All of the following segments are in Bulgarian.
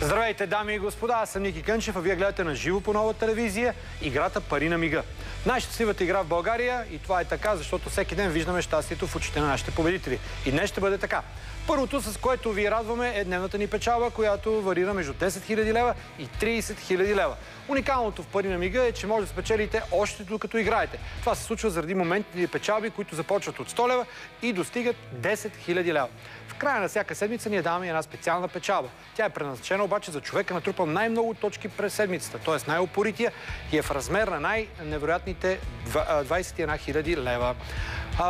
Здравейте, дами и господа, аз съм Ники Кънчев, а вие гледате на живо по Нова телевизия играта Пари на мига. Най-щастливата игра в България и това е така, защото всеки ден виждаме щастието в очите на нашите победители. И днес ще бъде така. Първото, с което ви радваме, е дневната ни печалба, която варира между 10 000 лева и 30 000 лева. Уникалното в Пари на мига е, че може да спечелите още докато играете. Това се случва заради моментни печалби, които започват от 100 лева и достигат 10 000 лева. В края на всяка седмица ние даваме една специална печалба. Тя е предназначена обаче за човека, натрупал най-много точки през седмицата, т.е. най-упорития, и е в размер на най-невероятните 21 000 лева.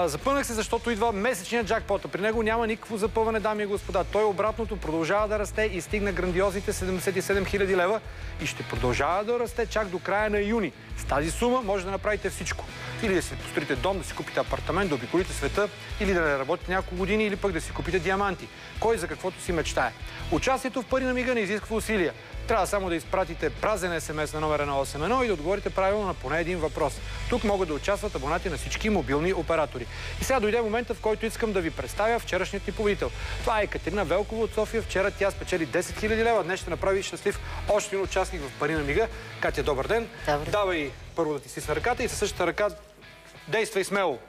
Запънах се, защото идва месечният джакпот. При него няма никакво запъване, дами и господа. Той обратното продължава да расте и стигна грандиозните 77 000 лева и ще продължава да расте чак до края на юни. С тази сума може да направите всичко. Или да си построите дом, да си купите апартамент, да обиколите света, или да не работите няколко години, или пък да си купите диаманти. Кой за каквото си мечтае. Участието в Пари на мига не изисква усилия. Трябва само да изпратите празен СМС на номер 181 и да отговорите правилно на поне един въпрос. Тук могат да участват абонати на всички мобилни оператори. И сега дойде момента, в който искам да ви представя вчерашният ни победител. Това е Екатерина Велкова от София. Вчера тя спечели 10 000 лева. Днес ще направи щастлив още един участник в Пари на мига. Катя, добър ден. Добре. Давай първо да ти стисна ръката и със същата ръка действай смело.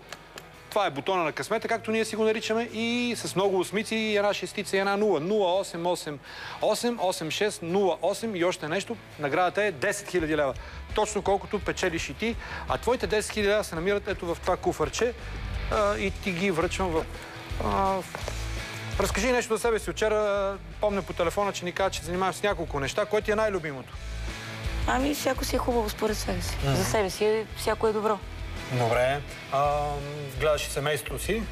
Това е бутона на късмета, както ние си го наричаме, и с много осмици и една шестица и една 0. 0888-8608 и още нещо. Наградата е 10 000 лева. Точно колкото печелиш и ти. А твоите 10 000 лева се намират ето в това куфърче и ти ги връчвам в... Разкажи нещо за себе си. Вчера помня по телефона, че ни каза, че занимаваш с няколко неща. Кое ти е най-любимото? Ами, всяко си е хубаво според себе си. За себе си всяко е добро. Добре. Гледаш и семейството си?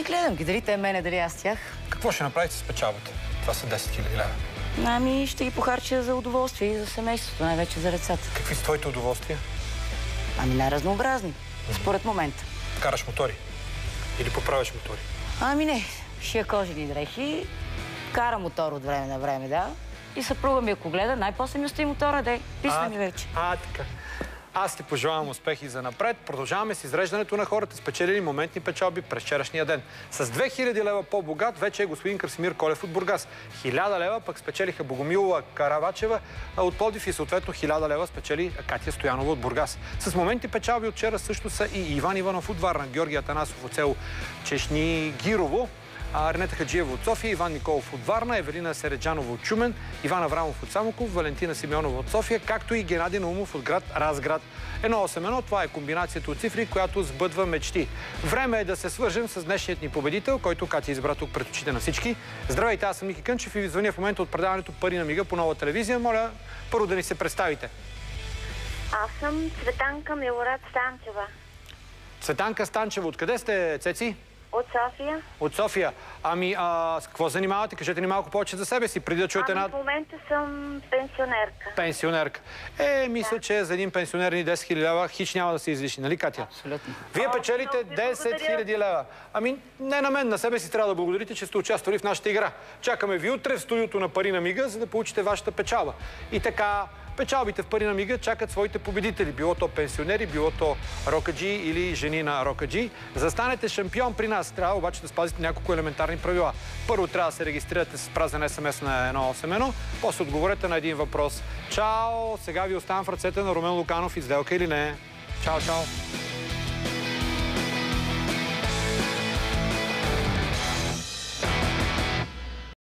Гледам ги. Дали те мене, дали аз тях. Какво ще направите с печалбата? Това са 10 000 лева. Ами, ще ги похарча за удоволствие и за семейството, най-вече за децата. Какви са твоите удоволствия? Ами, най-разнообразни. Според момента. Караш мотори? Или поправяш мотори? Ами не. Шия кожени дрехи. Кара мотор от време на време, да. И съпруга ми, ако гледа, най-после ми остави мотора, да. Писна ми вече. Така. Аз ти пожелавам успехи за напред. Продължаваме с изреждането на хората, спечелили моментни печалби през вчерашния ден. С 2000 лева по-богат вече е господин Красимир Колев от Бургас. 1000 лева пък спечелиха Богомилова Каравачева от Пловдив и съответно 1000 лева спечели Катя Стоянова от Бургас. С моментни печалби от вчера също са и Иван Иванов от Варна, Георги Атанасов от село Чешни-Гирово, Ренета Хаджиева от София, Иван Николов от Варна, Евелина Середжанова от Шумен, Иван Аврамов от Самоков, Валентина Симеонова от София, както и Геннадий Наумов от град Разград. 181, това е комбинацията от цифри, която сбъдва мечти. Време е да се свържем с днешният ни победител, който Катя избра тук пред очите на всички. Здравейте, аз съм Ники Кънчев и ви звъня в момента от предаването Пари на мига по Нова телевизия. Моля, първо да ни се представите. Аз съм Цветанка Милорад Станчева. Цветанка Станчева, откъде сте, Цеци? От София. От София. Ами, с какво занимавате? Кажете ни малко повече за себе си, преди да чуете една... В момента съм пенсионерка. Пенсионерка. Мисля, че за един пенсионер ни 10 000 лева хич няма да се излиши, нали, Катя? Абсолютно. Вие печелите 10 000 лева. Ами, не на мен, на себе си трябва да благодарите, че сте участвали в нашата игра. Чакаме ви утре в студиото на Пари на мига, за да получите вашата печалба. И така... Печалбите в Пари на мига чакат своите победители. Било то пенсионери, било то рокаджи или жени на рокаджи. За да станете шампион при нас, трябва обаче да спазите няколко елементарни правила. Първо трябва да се регистрирате с празен СМС на 181, после отговорете на един въпрос. Чао! Сега ви оставам в ръцете на Румен Луканов. Изделка или не? Чао, чао!